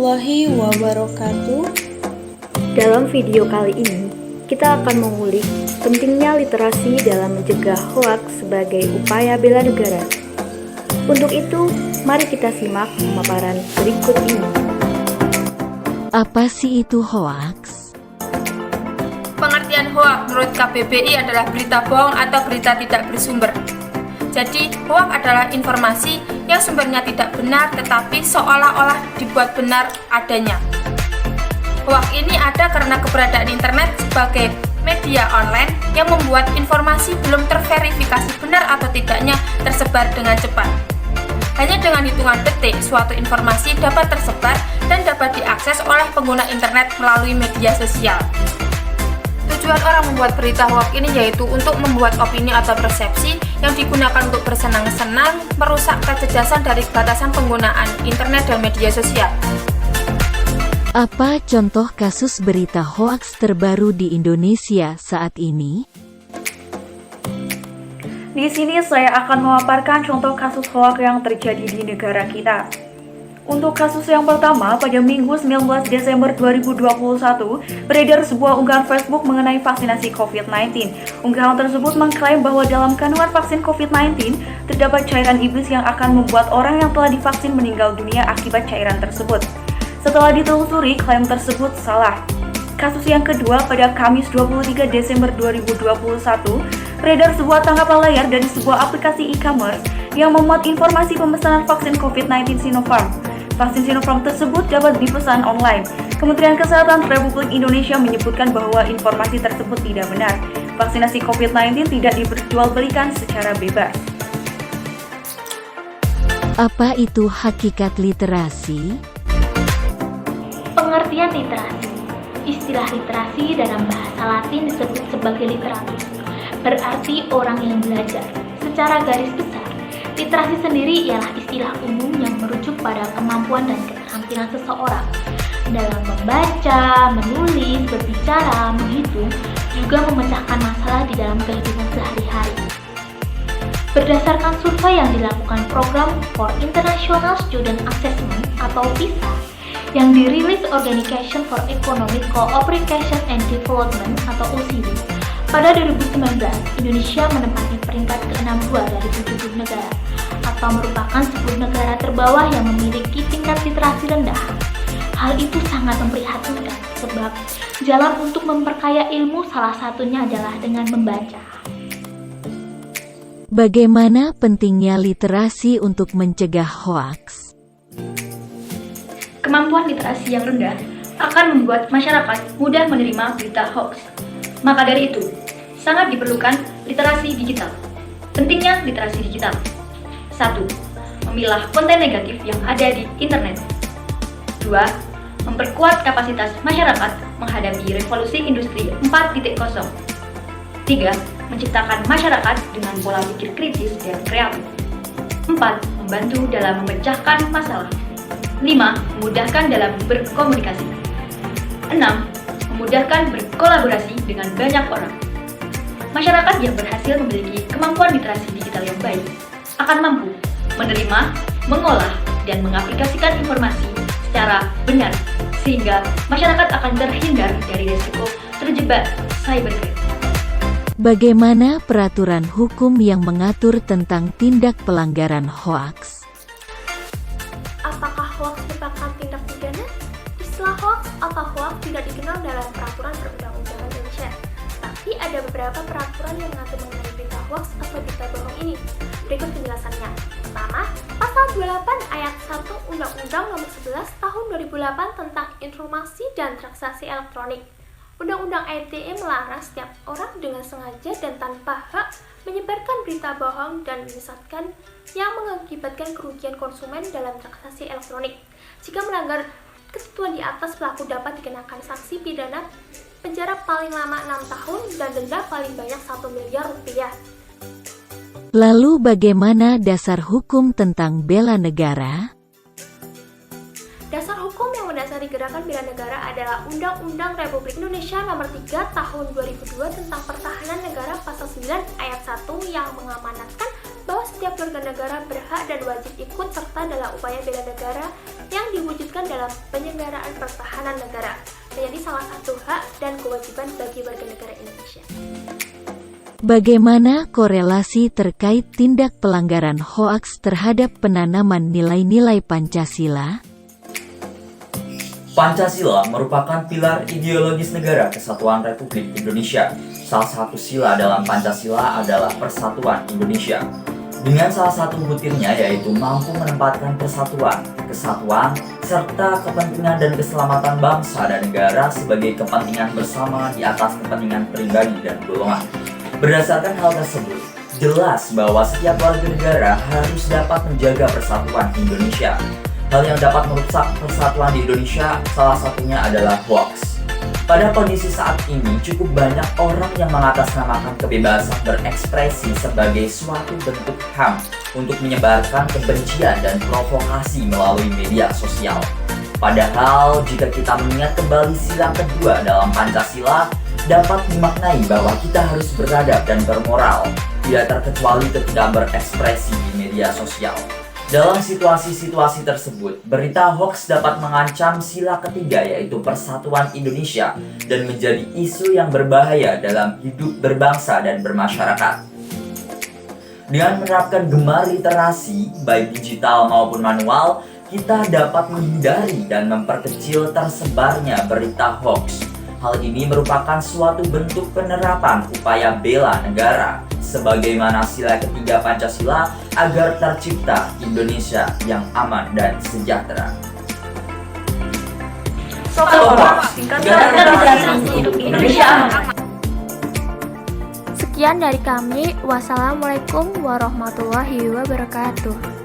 warahmatullahi wabarakatuh. Dalam video kali ini, kita akan mengulik pentingnya literasi dalam mencegah hoaks sebagai upaya bela negara. Untuk itu, mari kita simak pemaparan berikut ini. Apa sih itu hoaks? Pengertian hoaks menurut KBBI adalah berita bohong atau berita tidak bersumber. Jadi, hoaks adalah informasi yang sumbernya tidak benar tetapi seolah-olah dibuat benar adanya. Hoaks ini ada karena keberadaan internet sebagai media online yang membuat informasi belum terverifikasi benar atau tidaknya tersebar dengan cepat. Hanya dengan hitungan detik, suatu informasi dapat tersebar dan dapat diakses oleh pengguna internet melalui media sosial. Tujuan orang membuat berita hoaks ini yaitu untuk membuat opini atau persepsi yang digunakan untuk bersenang-senang, merusak kecerdasan dari batasan penggunaan internet dan media sosial. Apa contoh kasus berita hoaks terbaru di Indonesia saat ini? Di sini saya akan memaparkan contoh kasus hoaks yang terjadi di negara kita. Untuk kasus yang pertama, pada Minggu 19 Desember 2021, beredar sebuah unggahan Facebook mengenai vaksinasi COVID-19. Unggahan tersebut mengklaim bahwa dalam kandungan vaksin COVID-19, terdapat cairan iblis yang akan membuat orang yang telah divaksin meninggal dunia akibat cairan tersebut. Setelah ditelusuri, klaim tersebut salah. Kasus yang kedua, pada Kamis 23 Desember 2021, beredar sebuah tangkapan layar dari sebuah aplikasi e-commerce yang memuat informasi pemesanan vaksin COVID-19 Sinopharm. Vaksin Sinopharm tersebut dapat dipesan online. Kementerian Kesehatan Republik Indonesia menyebutkan bahwa informasi tersebut tidak benar. Vaksinasi COVID-19 tidak diperjualbelikan secara bebas. Apa itu hakikat literasi? Pengertian literasi. Istilah literasi dalam bahasa Latin disebut sebagai literatus, berarti orang yang belajar. Secara garis besar, literasi sendiri ialah istilah umum yang merujuk pada kemampuan dan keterampilan seseorang dalam membaca, menulis, berbicara, menghitung, juga memecahkan masalah di dalam kehidupan sehari-hari. Berdasarkan survei yang dilakukan Program for International Student Assessment atau PISA yang dirilis Organization for Economic Cooperation and Development atau OECD, pada 2019, Indonesia menempati peringkat ke-62 dari 70 negara, atau merupakan 10 negara terbawah yang memiliki tingkat literasi rendah. Hal itu sangat memprihatinkan, sebab jalan untuk memperkaya ilmu salah satunya adalah dengan membaca. Bagaimana pentingnya literasi untuk mencegah hoaks? Kemampuan literasi yang rendah akan membuat masyarakat mudah menerima berita hoaks. Maka dari itu, sangat diperlukan literasi digital. Pentingnya literasi digital. 1. Memilah konten negatif yang ada di internet. 2. Memperkuat kapasitas masyarakat menghadapi revolusi industri 4.0. 3. Menciptakan masyarakat dengan pola pikir kritis dan kreatif. 4. Membantu dalam memecahkan masalah. 5. Memudahkan dalam berkomunikasi. 6. Memudahkan berkolaborasi dengan banyak orang. Masyarakat yang berhasil memiliki kemampuan literasi digital yang baik akan mampu menerima, mengolah, dan mengaplikasikan informasi secara benar, sehingga masyarakat akan terhindar dari risiko terjebak cybercrime. Bagaimana peraturan hukum yang mengatur tentang tindak pelanggaran hoaks? Apakah hoaks merupakan tindak pidana? Istilah hoaks atau hoaks tidak dikenal dalam peraturan perundang-undangan Indonesia. Tapi ada beberapa peraturan yang mengatur mengenai berita hoaks atau berita bohong ini. Berikut penjelasannya. Pertama, Pasal 28 Ayat 1 Undang-Undang Nomor 11 Tahun 2008 tentang Informasi dan Transaksi Elektronik. Undang-Undang ITE melarang setiap orang dengan sengaja dan tanpa hak menyebarkan berita bohong dan menyesatkan yang mengakibatkan kerugian konsumen dalam transaksi elektronik. Jika melanggar ketentuan di atas, pelaku dapat dikenakan sanksi pidana penjara paling lama 6 tahun dan denda paling banyak 1 miliar rupiah. Lalu bagaimana dasar hukum tentang bela negara? Dasar hukum yang mendasari gerakan bela negara adalah Undang-Undang Republik Indonesia Nomor 3 Tahun 2002 tentang Pertahanan Negara Pasal 9 Ayat 1 yang mengamanatkan bahwa setiap warga negara berhak dan wajib ikut serta dalam upaya bela negara yang diwujudkan dalam penyelenggaraan pertahanan negara, menjadi salah satu hak dan kewajiban bagi warga negara Indonesia. Bagaimana korelasi terkait tindak pelanggaran hoaks terhadap penanaman nilai-nilai Pancasila? Pancasila merupakan pilar ideologis Negara Kesatuan Republik Indonesia. Salah satu sila dalam Pancasila adalah Persatuan Indonesia. Dengan salah satu butirnya yaitu mampu menempatkan persatuan, kesatuan, serta kepentingan dan keselamatan bangsa dan negara sebagai kepentingan bersama di atas kepentingan pribadi dan golongan. Berdasarkan hal tersebut, jelas bahwa setiap warga negara harus dapat menjaga persatuan Indonesia. Hal yang dapat merusak persatuan di Indonesia salah satunya adalah hoaks. Pada kondisi saat ini, cukup banyak orang yang mengatasnamakan kebebasan berekspresi sebagai suatu bentuk HAM untuk menyebarkan kebencian dan provokasi melalui media sosial. Padahal, jika kita mengingat kembali sila kedua dalam Pancasila, dapat dimaknai bahwa kita harus beradab dan bermoral, tidak terkecuali ketika berekspresi di media sosial. Dalam situasi-situasi tersebut, berita hoaks dapat mengancam sila ketiga yaitu persatuan Indonesia dan menjadi isu yang berbahaya dalam hidup berbangsa dan bermasyarakat. Dengan menerapkan gemar literasi, baik digital maupun manual, kita dapat menghindari dan memperkecil tersebarnya berita hoaks. Hal ini merupakan suatu bentuk penerapan upaya bela negara, sebagaimana sila ketiga Pancasila agar tercipta Indonesia yang aman dan sejahtera. Sekian dari kami. Wassalamualaikum warahmatullahi wabarakatuh.